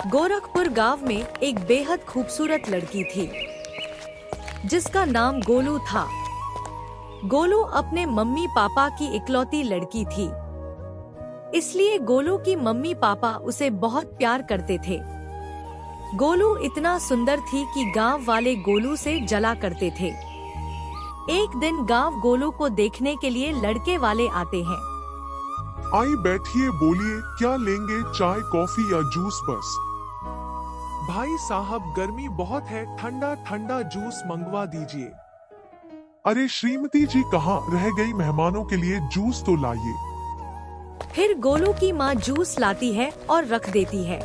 गोरखपुर गांव में एक बेहद खूबसूरत लड़की थी जिसका नाम गोलू था। गोलू अपने मम्मी पापा की इकलौती लड़की थी, इसलिए गोलू की मम्मी पापा उसे बहुत प्यार करते थे। गोलू इतना सुंदर थी कि गांव वाले गोलू से जला करते थे। एक दिन गांव गोलू को देखने के लिए लड़के वाले आते हैं। आई बैठिए, बोलिए क्या लेंगे, चाय कॉफी या जूस? बस भाई साहब गर्मी बहुत है, ठंडा ठंडा जूस मंगवा दीजिए। अरे श्रीमती जी कहाँ रह गई, मेहमानों के लिए जूस तो लाइए। फिर गोलू की माँ जूस लाती है और रख देती है।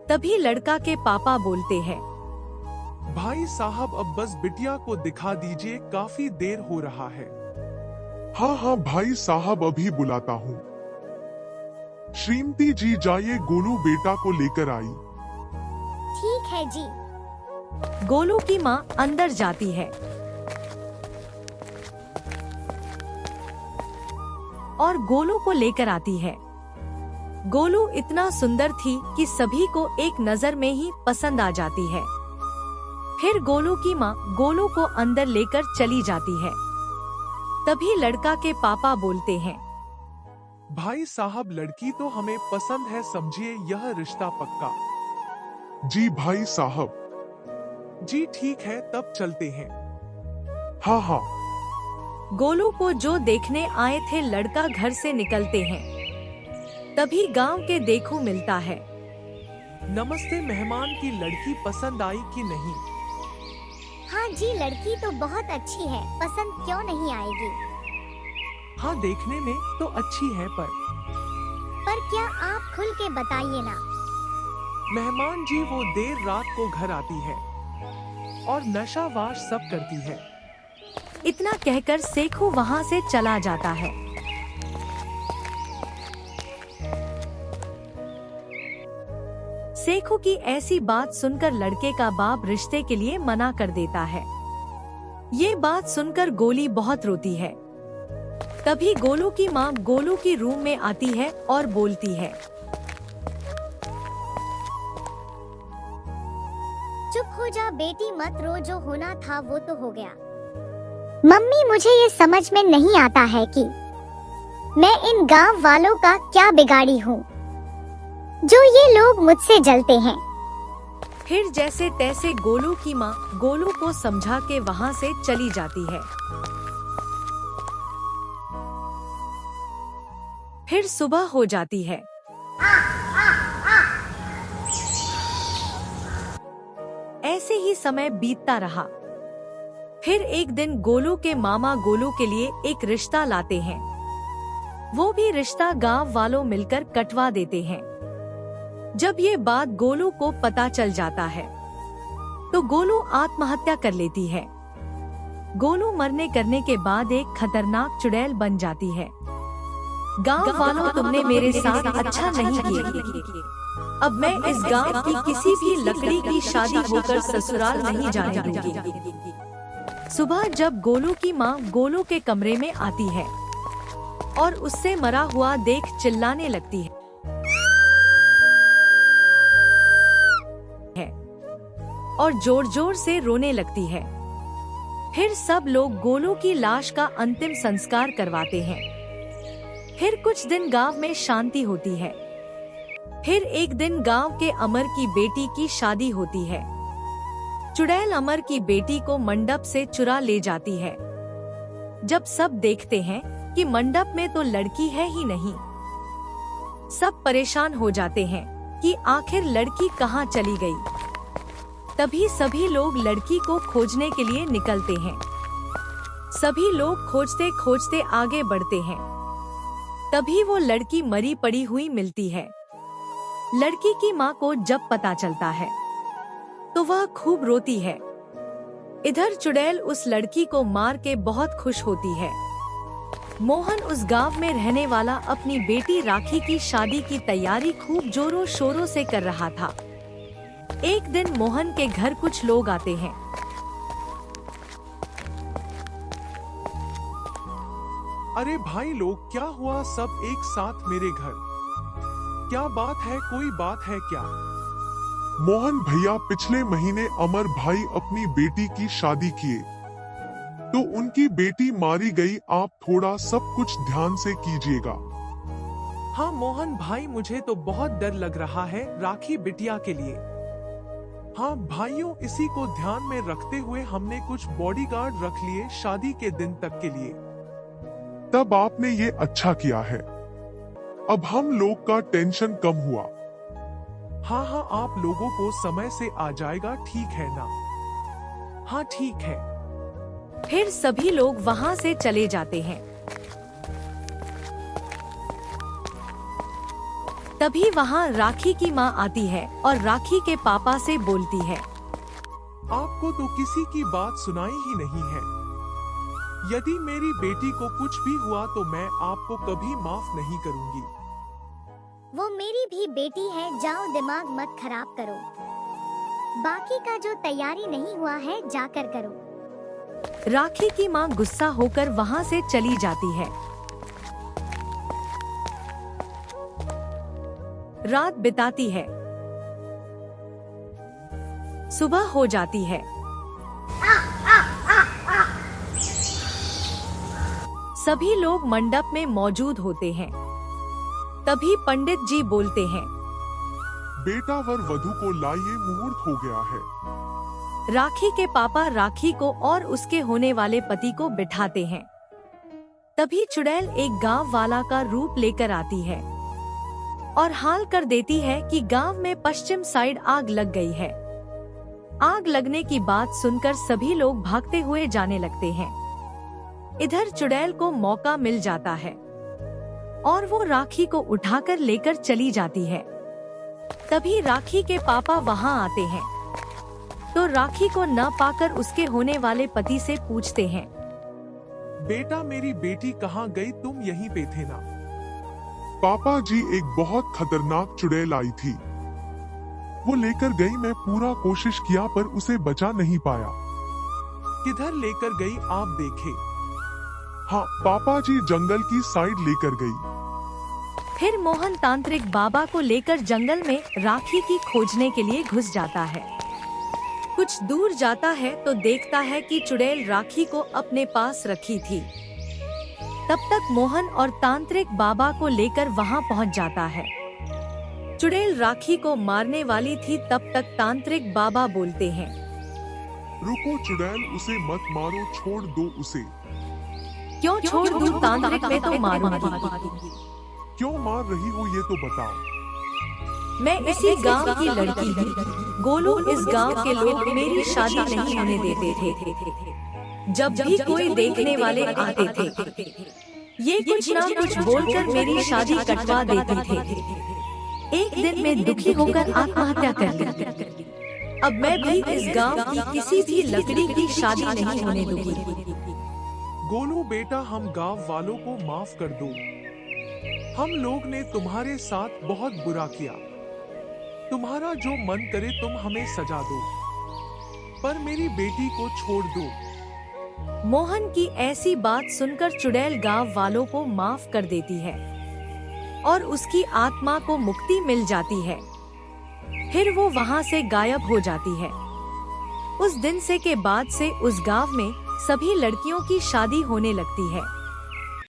तभी लड़का के पापा बोलते हैं, भाई साहब अब बस बिटिया को दिखा दीजिए, काफी देर हो रहा है। हाँ हाँ भाई साहब अभी बुलाता हूँ। श्रीमती जी जाइए, गोलू बेटा को लेकर आई। ठीक है जी। गोलू की माँ अंदर जाती है और गोलू को लेकर आती है। गोलू इतना सुंदर थी कि सभी को एक नजर में ही पसंद आ जाती है। फिर गोलू की माँ गोलू को अंदर लेकर चली जाती है। तभी लड़का के पापा बोलते हैं, भाई साहब लड़की तो हमें पसंद है, समझिए यह रिश्ता पक्का। जी भाई साहब। जी ठीक है, तब चलते हैं। हाँ हाँ। गोलू को जो देखने आए थे लड़का घर से निकलते हैं। तभी गांव के देखो मिलता है। नमस्ते, मेहमान की लड़की पसंद आई कि नहीं? हाँ जी, लड़की तो बहुत अच्छी है, पसंद क्यों नहीं आएगी? हाँ देखने में तो अच्छी है, पर क्या आप खुल के बताइए ना। मेहमान जी वो देर रात को घर आती है और नशावाश सब करती है। इतना कहकर सेखू वहाँ से चला जाता है। सेखू की ऐसी बात सुनकर लड़के का बाप रिश्ते के लिए मना कर देता है। ये बात सुनकर गोली बहुत रोती है। तभी गोलू की माँ गोलू की रूम में आती है और बोलती है, चुप हो जा बेटी, मत रो, जो होना था वो तो हो गया। मम्मी मुझे ये समझ में नहीं आता है कि मैं इन गांव वालों का क्या बिगाड़ी हूँ जो ये लोग मुझसे जलते हैं। फिर जैसे तैसे गोलू की माँ गोलू को समझा के वहाँ से चली जाती है। फिर सुबह हो जाती है। ऐसे ही समय बीतता रहा। फिर एक दिन गोलू के मामा गोलू के लिए एक रिश्ता लाते हैं। वो भी रिश्ता गांव वालों मिलकर कटवा देते हैं। जब ये बात गोलू को पता चल जाता है तो गोलू आत्महत्या कर लेती है। गोलू मरने करने के बाद एक खतरनाक चुड़ैल बन जाती है। गांव वालों, तुमने मेरे साथ अच्छा नहीं किया। अब मैं इस गांव की किसी भी लकड़ी की शादी होकर ससुराल नहीं जाने दूंगी। सुबह जब गोलू की माँ गोलू के कमरे में आती है और उससे मरा हुआ देख चिल्लाने लगती है और जोर जोर से रोने लगती है। फिर सब लोग गोलू की लाश का अंतिम संस्कार करवाते हैं। फिर कुछ दिन गांव में शांति होती है। फिर एक दिन गांव के अमर की बेटी की शादी होती है। चुड़ैल अमर की बेटी को मंडप से चुरा ले जाती है। जब सब देखते हैं कि मंडप में तो लड़की है ही नहीं, सब परेशान हो जाते हैं कि आखिर लड़की कहाँ चली गई। तभी सभी लोग लड़की को खोजने के लिए निकलते हैं। सभी लोग खोजते खोजते आगे बढ़ते हैं। तभी वो लड़की मरी पड़ी हुई मिलती है। लड़की की माँ को जब पता चलता है तो वह खूब रोती है। इधर चुड़ैल उस लड़की को मार के बहुत खुश होती है। मोहन उस गांव में रहने वाला अपनी बेटी राखी की शादी की तैयारी खूब जोरों शोरों से कर रहा था। एक दिन मोहन के घर कुछ लोग आते हैं। अरे भाई लोग, क्या हुआ सब एक साथ मेरे घर? क्या बात है, कोई बात है क्या? मोहन भैया पिछले महीने अमर भाई अपनी बेटी की शादी किए, तो उनकी बेटी मारी गई। आप थोड़ा सब कुछ ध्यान से कीजिएगा। हाँ मोहन भाई, मुझे तो बहुत डर लग रहा है राखी बिटिया के लिए। हाँ भाइयों, इसी को ध्यान में रखते हुए हमने कुछ बॉडीगार्ड रख लिए शादी के दिन तक के लिए। तब आपने ये अच्छा किया है। अब हम लोग का टेंशन कम हुआ। हाँ हाँ, आप लोगों को समय से आ जाएगा, ठीक है ना? हाँ ठीक है। फिर सभी लोग वहां से चले जाते हैं। तभी वहां राखी की माँ आती है और राखी के पापा से बोलती है, आपको तो किसी की बात सुनाई ही नहीं है। यदि मेरी बेटी को कुछ भी हुआ तो मैं आपको कभी माफ नहीं करूंगी। वो मेरी भी बेटी है, जाओ दिमाग मत खराब करो। बाकी का जो तैयारी नहीं हुआ है जाकर करो। राखी की माँ गुस्सा होकर वहां से चली जाती है। रात बिताती है। सुबह हो जाती है। सभी लोग मंडप में मौजूद होते हैं। तभी पंडित जी बोलते हैं, बेटा वर वधू को लाइए, मुहूर्त हो गया है। राखी के पापा राखी को और उसके होने वाले पति को बिठाते हैं। तभी चुड़ैल एक गांव वाला का रूप लेकर आती है और हाल कर देती है कि गांव में पश्चिम साइड आग लग गई है। आग लगने की बात सुनकर सभी लोग भागते हुए जाने लगते हैं। इधर चुड़ैल को मौका मिल जाता है और वो राखी को उठाकर लेकर चली जाती है। तभी राखी के पापा वहां आते हैं, तो राखी को न पाकर उसके होने वाले पति से पूछते हैं, बेटा मेरी बेटी कहाँ गई? तुम यहीं पे थे ना? पापा जी, एक बहुत खतरनाक चुड़ैल आई थी, वो लेकर गई। मैं पूरा कोशिश किया पर उसे बचा नहीं पाया। किधर लेकर गई आप देखे? हाँ पापा जी, जंगल की साइड लेकर गई। फिर मोहन तांत्रिक बाबा को लेकर जंगल में राखी की खोजने के लिए घुस जाता है। कुछ दूर जाता है तो देखता है कि चुड़ैल राखी को अपने पास रखी थी। तब तक मोहन और तांत्रिक बाबा को लेकर वहां पहुंच जाता है। चुड़ैल राखी को मारने वाली थी। तब तक तांत्रिक बाबा बोलते हैं, रुको चुड़ैल, उसे मत मारो, छोड़ दो उसे। क्यों छोड़ दूं? तांत्रिक में तो मारूंगी। क्यों मार रही हो ये तो बताओ। मैं इसी गांव की लड़की हूँ। गोलू, इस गांव के लोग मेरी शादी नहीं होने देते थे। जब भी कोई देखने वाले आते थे, ये कुछ ना कुछ बोलकर मेरी शादी कटवा देते थे। एक दिन मैं दुखी होकर आत्महत्या कर ली। अब मैं भी इस गांव की किसी भी लकड़ी की शादी नहीं होने दूंगी। गोलू बेटा, हम गांव वालों को माफ कर दो। हम लोग ने तुम्हारे साथ बहुत बुरा किया। तुम्हारा जो मन करे तुम हमें सजा दो, पर मेरी बेटी को छोड़ दो। मोहन की ऐसी बात सुनकर चुड़ैल गांव वालों को माफ कर देती है और उसकी आत्मा को मुक्ति मिल जाती है। फिर वो वहां से गायब हो जाती है। उस दिन से के बाद से उस गांव में सभी लड़कियों की शादी होने लगती है।